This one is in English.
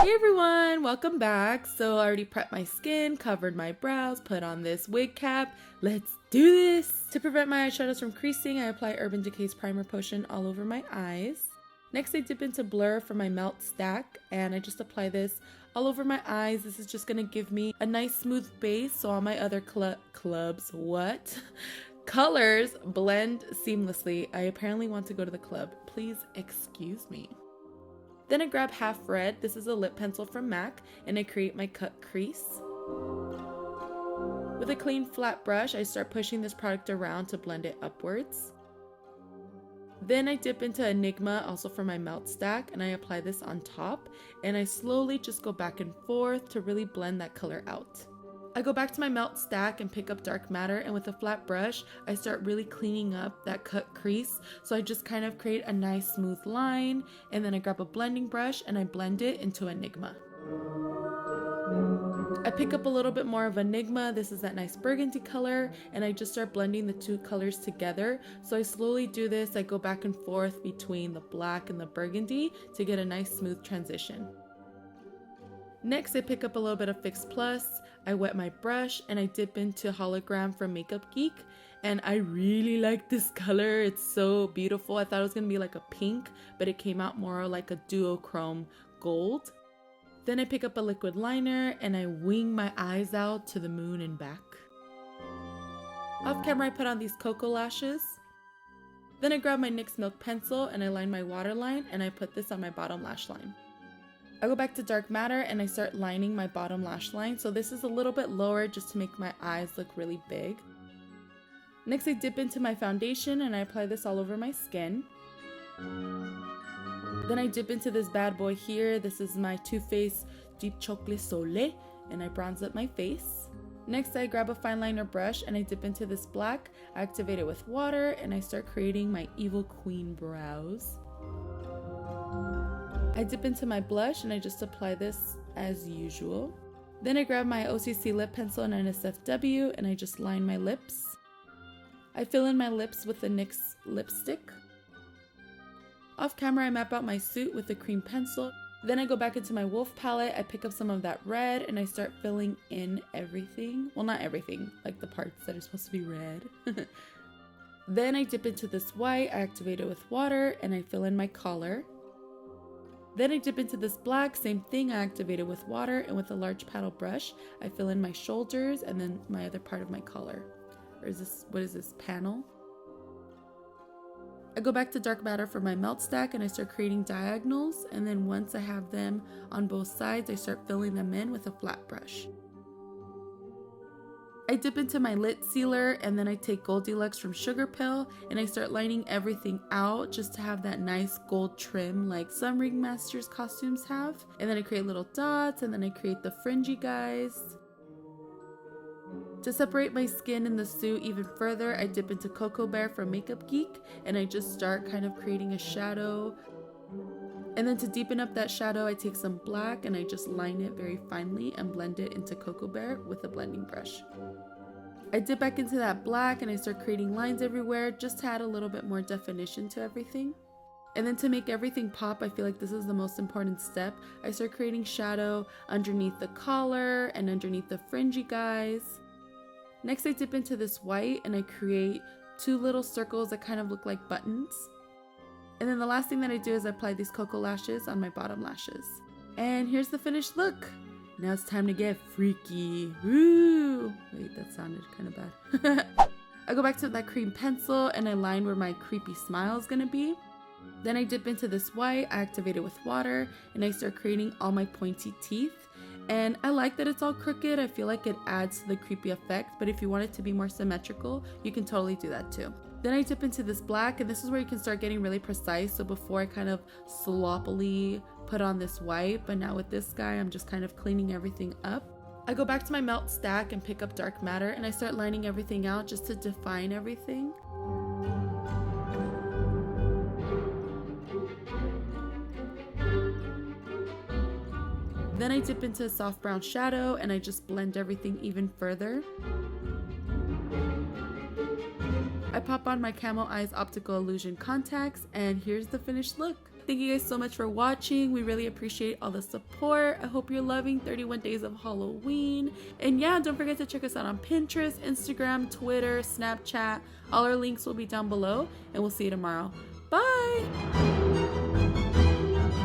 Hey everyone, welcome back. So I already prepped my skin, covered my brows, put on this wig cap. Let's do this! To prevent my eyeshadows from creasing, I apply Urban Decay's primer potion all over my eyes. Next I dip into Blur for my melt stack, and I just apply this all over my eyes. This is just gonna give me a nice smooth base so all my other colors blend seamlessly. I apparently want to go to the club. Please excuse me. Then I grab Half Red. This is a lip pencil from MAC, and I create my cut crease. With a clean flat brush, I start pushing this product around to blend it upwards. Then I dip into Enigma, also for my melt stack, and I apply this on top, and I slowly just go back and forth to really blend that color out. I go back to my melt stack and pick up Dark Matter, and with a flat brush, I start really cleaning up that cut crease. So I just kind of create a nice smooth line, and then I grab a blending brush and I blend it into Enigma. I pick up a little bit more of Enigma. This is that nice burgundy color, and I just start blending the two colors together. So I slowly do this. I go back and forth between the black and the burgundy to get a nice smooth transition. Next, I pick up a little bit of Fix Plus, I wet my brush, and I dip into Hologram from Makeup Geek, and I really like this color. It's so beautiful. I thought it was going to be like a pink, but it came out more like a duochrome gold. Then I pick up a liquid liner, and I wing my eyes out to the moon and back. Off camera, I put on these cocoa lashes. Then I grab my NYX Milk pencil, and I line my waterline, and I put this on my bottom lash line. I go back to Dark Matter and I start lining my bottom lash line. So this is a little bit lower just to make my eyes look really big. Next I dip into my foundation and I apply this all over my skin. Then I dip into this bad boy here. This is my Too Faced Deep Chocolate Soleil, and I bronze up my face. Next I grab a fine liner brush and I dip into this black. I activate it with water and I start creating my Evil Queen brows. I dip into my blush and I just apply this as usual. Then I grab my OCC lip pencil and NSFW and I just line my lips. I fill in my lips with the NYX lipstick. Off camera I map out my suit with a cream pencil. Then I go back into my Wolf palette, I pick up some of that red and I start filling in everything. Well, not everything, like the parts that are supposed to be red. Then I dip into this white, I activate it with water and I fill in my collar. Then I dip into this black, same thing, I activate it with water, and with a large paddle brush, I fill in my shoulders and then my other part of my collar. Or is this, what is this, panel? I go back to Dark Matter for my melt stack and I start creating diagonals, and then once I have them on both sides, I start filling them in with a flat brush. I dip into my lid sealer and then I take Goldilocks from Sugar Pill and I start lining everything out just to have that nice gold trim like some Ringmaster's costumes have. And then I create little dots and then I create the fringy guys. To separate my skin and the suit even further, I dip into Cocoa Bear from Makeup Geek and I just start kind of creating a shadow. And then to deepen up that shadow, I take some black and I just line it very finely and blend it into Cocoa Bear with a blending brush. I dip back into that black and I start creating lines everywhere just to add a little bit more definition to everything. And then to make everything pop, I feel like this is the most important step. I start creating shadow underneath the collar and underneath the fringy guys. Next, I dip into this white and I create two little circles that kind of look like buttons. And then the last thing that I do is I apply these cocoa lashes on my bottom lashes. And here's the finished look. Now it's time to get freaky. Woo! Wait, that sounded kind of bad. I go back to that cream pencil and I line where my creepy smile is gonna be. Then I dip into this white, I activate it with water, and I start creating all my pointy teeth. And I like that it's all crooked. I feel like it adds to the creepy effect, but if you want it to be more symmetrical, you can totally do that too. Then I dip into this black, and this is where you can start getting really precise. So before I kind of sloppily put on this white, but now with this guy, I'm just kind of cleaning everything up. I go back to my melt stack and pick up Dark Matter, and I start lining everything out just to define everything. Then I dip into a soft brown shadow and I just blend everything even further. I pop on my Camo Eyes Optical Illusion contacts and here's the finished look. Thank you guys so much for watching. We really appreciate all the support. I hope you're loving 31 Days of Halloween. And yeah, don't forget to check us out on Pinterest, Instagram, Twitter, Snapchat. All our links will be down below, and we'll see you tomorrow. Bye!